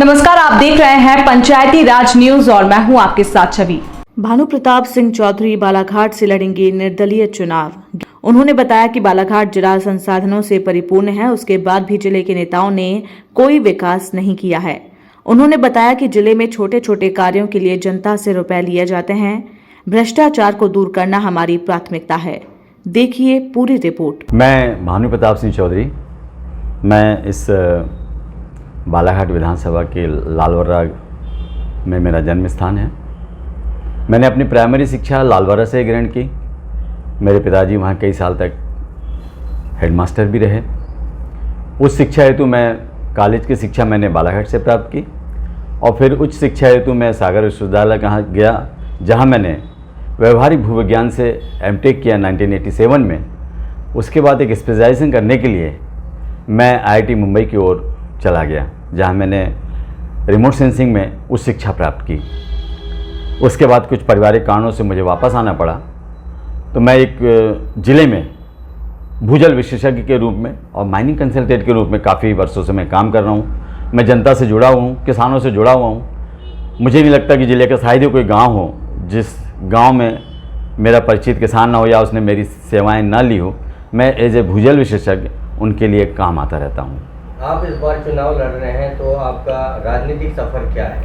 नमस्कार, आप देख रहे हैं पंचायती राज न्यूज और मैं हूं आपके साथ छवि। भानु प्रताप सिंह चौधरी बालाघाट से लड़ेंगे निर्दलीय चुनाव। उन्होंने बताया कि बालाघाट जिला संसाधनों से परिपूर्ण है, उसके बाद भी जिले के नेताओं ने कोई विकास नहीं किया है। उन्होंने बताया कि जिले में छोटे छोटे कार्यों के लिए जनता से रुपए लिए जाते हैं। भ्रष्टाचार को दूर करना हमारी प्राथमिकता है। देखिए पूरी रिपोर्ट। मैं भानु प्रताप सिंह चौधरी, मैं इस बालाघाट विधानसभा के लालवर्रा में मेरा जन्म स्थान है। मैंने अपनी प्राइमरी शिक्षा लालवर्रा से ग्रहण की। मेरे पिताजी वहाँ कई साल तक हेडमास्टर भी रहे। उस शिक्षा हेतु मैं कॉलेज की शिक्षा मैंने बालाघाट से प्राप्त की और फिर उच्च शिक्षा हेतु मैं सागर विश्वविद्यालय कहाँ गया, जहाँ मैंने व्यवहारिक भूविज्ञान से एमटेक किया 1987 में। उसके बाद एक स्पेशलाइजेशन करने के लिए मैं आईआईटी मुंबई की ओर चला गया, जहाँ मैंने रिमोट सेंसिंग में उच्च शिक्षा प्राप्त की। उसके बाद कुछ पारिवारिक कारणों से मुझे वापस आना पड़ा, तो मैं एक ज़िले में भूजल विशेषज्ञ के रूप में और माइनिंग कंसल्टेंट के रूप में काफ़ी वर्षों से मैं काम कर रहा हूँ। मैं जनता से जुड़ा हुआ हूँ, किसानों से जुड़ा हुआ हूँ। मुझे नहीं लगता कि ज़िले का शायद ही कोई गाँव हो जिस गाँव में मेरा परिचित किसान ना हो या उसने मेरी सेवाएँ ना ली हो। मैं एज ए भूजल विशेषज्ञ उनके लिए काम आता रहता हूँ। आप इस बार चुनाव लड़ रहे हैं, तो आपका राजनीतिक सफ़र क्या है?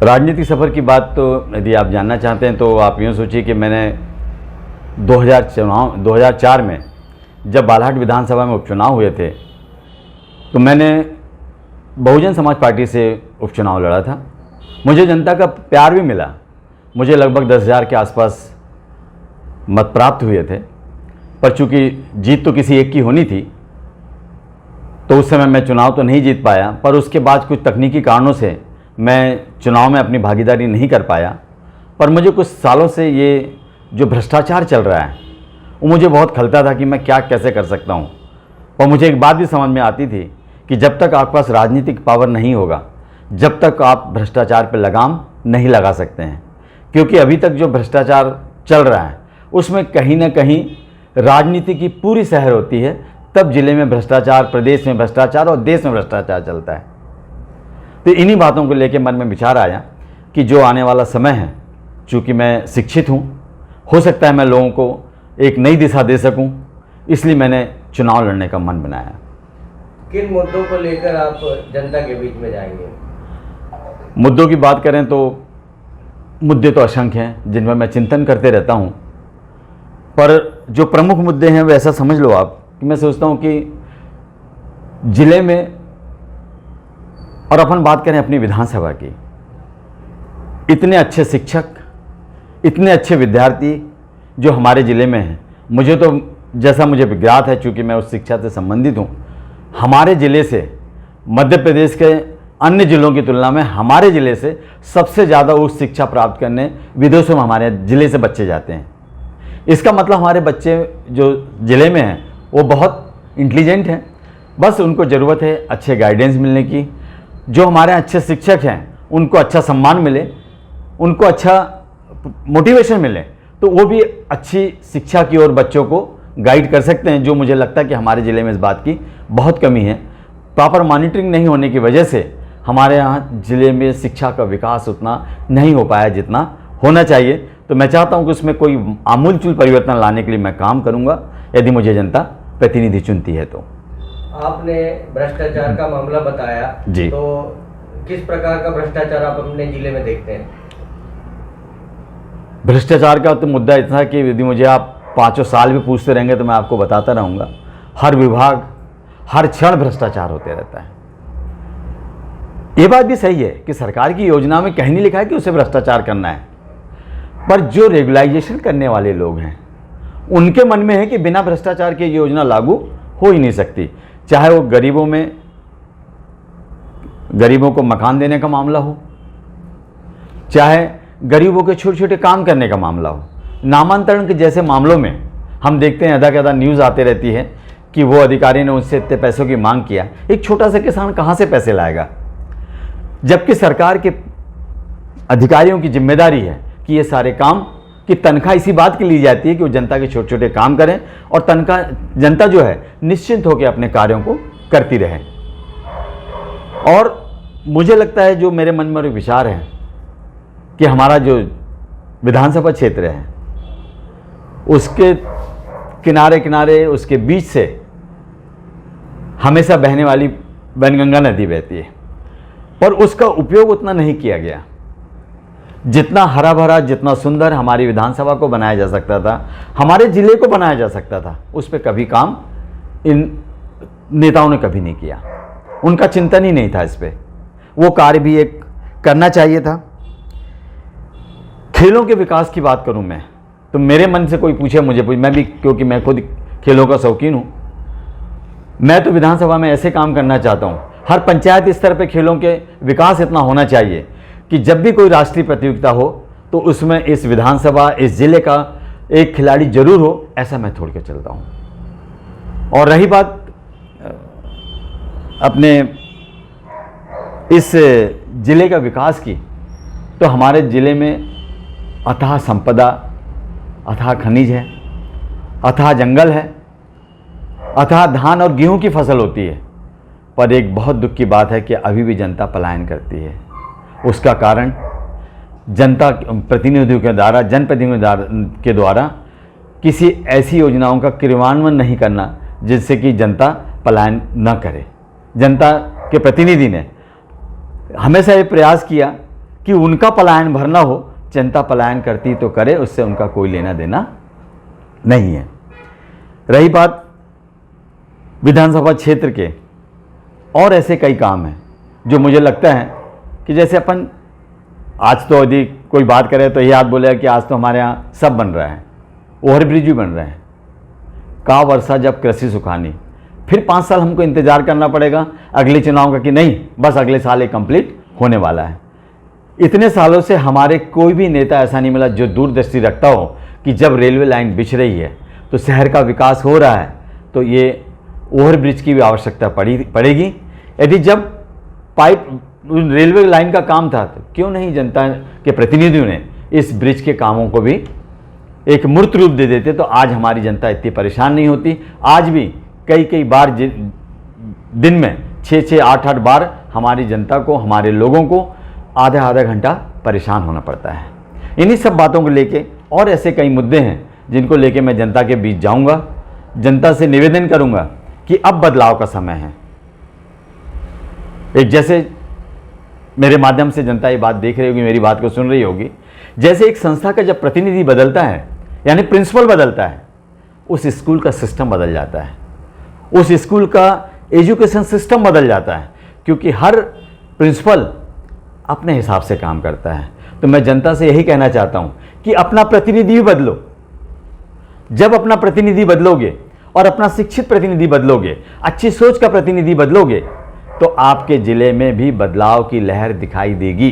राजनीतिक सफ़र की बात तो यदि आप जानना चाहते हैं तो आप यूँ सोचिए कि मैंने 2004 में जब बालाघाट विधानसभा में उपचुनाव हुए थे, तो मैंने बहुजन समाज पार्टी से उपचुनाव लड़ा था। मुझे जनता का प्यार भी मिला। मुझे लगभग 10,000 के आसपास मत प्राप्त हुए थे, पर चूँकि जीत तो किसी एक की होनी थी, तो उस समय मैं चुनाव तो नहीं जीत पाया। पर उसके बाद कुछ तकनीकी कारणों से मैं चुनाव में अपनी भागीदारी नहीं कर पाया। पर मुझे कुछ सालों से ये जो भ्रष्टाचार चल रहा है वो मुझे बहुत खलता था कि मैं क्या कैसे कर सकता हूँ। और मुझे एक बात भी समझ में आती थी कि जब तक आपके पास राजनीतिक पावर नहीं होगा, जब तक आप भ्रष्टाचार पर लगाम नहीं लगा सकते हैं। क्योंकि अभी तक जो भ्रष्टाचार चल रहा है उसमें कहीं ना कहीं राजनीति की पूरी सहर होती है, तब जिले में भ्रष्टाचार, प्रदेश में भ्रष्टाचार और देश में भ्रष्टाचार चलता है। तो इन्हीं बातों को लेकर मन में विचार आया कि जो आने वाला समय है, चूँकि मैं शिक्षित हूँ, हो सकता है मैं लोगों को एक नई दिशा दे सकूँ, इसलिए मैंने चुनाव लड़ने का मन बनाया। किन मुद्दों को लेकर आप जनता के बीच में जाएंगे? मुद्दों की बात करें तो मुद्दे तो असंख्य हैं जिन पर मैं चिंतन करते रहता हूँ, पर जो प्रमुख मुद्दे हैं वैसा समझ लो आप कि मैं सोचता हूँ कि जिले में, और अपन बात करें अपनी विधानसभा की, इतने अच्छे शिक्षक, इतने अच्छे विद्यार्थी जो हमारे ज़िले में हैं। मुझे तो जैसा मुझे ज्ञात है, चूँकि मैं उस शिक्षा से संबंधित हूँ, हमारे ज़िले से मध्य प्रदेश के अन्य ज़िलों की तुलना में हमारे ज़िले से सबसे ज़्यादा उच्च शिक्षा प्राप्त करने विदेशों में हमारे ज़िले से बच्चे जाते हैं। इसका मतलब हमारे बच्चे जो ज़िले में हैं वो बहुत इंटेलिजेंट हैं, बस उनको ज़रूरत है अच्छे गाइडेंस मिलने की। जो हमारे अच्छे शिक्षक हैं उनको अच्छा सम्मान मिले, उनको अच्छा मोटिवेशन मिले, तो वो भी अच्छी शिक्षा की ओर बच्चों को गाइड कर सकते हैं, जो मुझे लगता है कि हमारे ज़िले में इस बात की बहुत कमी है। प्रॉपर मॉनिटरिंग नहीं होने की वजह से हमारे यहाँ ज़िले में शिक्षा का विकास उतना नहीं हो पाया जितना होना चाहिए। तो मैं चाहता हूँ कि उसमें कोई आमूलचूल परिवर्तन लाने के लिए मैं काम करूँगा, यदि मुझे जनता प्रतिनिधि चुनती है तो। आपने भ्रष्टाचार का मामला बताया जी, तो किस प्रकार का भ्रष्टाचार आप अपने जिले में देखते हैं? भ्रष्टाचार का तो मुद्दा इतना है कि यदि मुझे आप 5 साल भी पूछते रहेंगे तो मैं आपको बताता रहूँगा। हर विभाग, हर क्षण भ्रष्टाचार होते रहता है। ये बात भी सही है कि सरकार की योजना में कहीं नहीं लिखा है कि उसे भ्रष्टाचार करना है, पर जो रेगुलाइजेशन करने वाले लोग हैं उनके मन में है कि बिना भ्रष्टाचार की योजना लागू हो ही नहीं सकती। चाहे वो गरीबों को मकान देने का मामला हो, चाहे गरीबों के छोटे छोटे काम करने का मामला हो, नामांतरण के जैसे मामलों में हम देखते हैं आधा के आधा न्यूज़ आते रहती है कि वो अधिकारी ने उससे इतने पैसों की मांग किया। एक छोटा सा किसान कहाँ से पैसे लाएगा, जबकि सरकार के अधिकारियों की जिम्मेदारी है कि ये सारे काम की तनख्वाह इसी बात की ली जाती है कि वो जनता के छोटे छोटे काम करें और तनख्वाह जनता जो है निश्चिंत होकर अपने कार्यों को करती रहे। और मुझे लगता है जो मेरे मन में एक विचार है कि हमारा जो विधानसभा क्षेत्र है उसके किनारे किनारे उसके बीच से हमेशा बहने वाली वैनगंगा नदी बहती है, पर उसका उपयोग उतना नहीं किया गया। जितना हरा भरा, जितना सुंदर हमारी विधानसभा को बनाया जा सकता था, हमारे जिले को बनाया जा सकता था, उस पर कभी काम इन नेताओं ने कभी नहीं किया। उनका चिंतन ही नहीं था इस पर। वो कार्य भी एक करना चाहिए था। खेलों के विकास की बात करूं मैं तो मेरे मन से कोई पूछे मुझे मैं भी, क्योंकि मैं खुद खेलों का शौकीन हूं, मैं तो विधानसभा में ऐसे काम करना चाहता हूं। हर पंचायत स्तर पे खेलों के विकास इतना होना चाहिए कि जब भी कोई राष्ट्रीय प्रतियोगिता हो तो उसमें इस विधानसभा, इस जिले का एक खिलाड़ी जरूर हो, ऐसा मैं छोड़ के चलता हूं। और रही बात अपने इस जिले का विकास की, तो हमारे जिले में अथाह संपदा, अथाह खनिज है, अथाह जंगल है, अथाह धान और गेहूं की फसल होती है, पर एक बहुत दुख की बात है कि अभी भी जनता पलायन करती है। उसका कारण जनता प्रतिनिधियों के द्वारा, जनप्रतिनिधियों के द्वारा किसी ऐसी योजनाओं का क्रियान्वयन नहीं करना जिससे कि जनता पलायन न करे। जनता के प्रतिनिधि ने हमेशा ये प्रयास किया कि उनका पलायन भरना हो, जनता पलायन करती तो करे, उससे उनका कोई लेना देना नहीं है। रही बात विधानसभा क्षेत्र के, और ऐसे कई काम हैं जो मुझे लगता है कि जैसे अपन आज तो यदि कोई बात करे तो ये याद बोलेगा कि आज तो हमारे यहाँ सब बन रहा है, ओवरब्रिज भी बन रहे हैं। का वर्षा जब कृषि सुखानी, फिर 5 साल हमको इंतजार करना पड़ेगा अगले चुनाव का कि नहीं बस अगले साल ये कंप्लीट होने वाला है। इतने सालों से हमारे कोई भी नेता ऐसा नहीं मिला जो दूरदृष्टि रखता हो कि जब रेलवे लाइन बिछ रही है तो शहर का विकास हो रहा है तो ये ओवरब्रिज की भी आवश्यकता पड़ेगी। यदि जब पाइप रेलवे लाइन का काम था तो क्यों नहीं जनता के प्रतिनिधियों ने इस ब्रिज के कामों को भी एक मूर्त रूप दे देते तो आज हमारी जनता इतनी परेशान नहीं होती। आज भी कई बार दिन में 6-6, 8-8 बार हमारी जनता को, हमारे लोगों को आधा घंटा परेशान होना पड़ता है। इन्हीं सब बातों को लेके और ऐसे कई मुद्दे हैं जिनको लेके मैं जनता के बीच जाऊंगा, जनता से निवेदन करूंगा कि अब बदलाव का समय है। एक जैसे मेरे माध्यम से जनता ये बात देख रही होगी, मेरी बात को सुन रही होगी, जैसे एक संस्था का जब प्रतिनिधि बदलता है यानी प्रिंसिपल बदलता है, उस स्कूल का सिस्टम बदल जाता है, उस स्कूल का एजुकेशन सिस्टम बदल जाता है, क्योंकि हर प्रिंसिपल अपने हिसाब से काम करता है। तो मैं जनता से यही कहना चाहता हूं कि अपना प्रतिनिधि भी बदलो। जब अपना प्रतिनिधि बदलोगे और अपना शिक्षित प्रतिनिधि बदलोगे, अच्छी सोच का प्रतिनिधि बदलोगे, तो आपके जिले में भी बदलाव की लहर दिखाई देगी।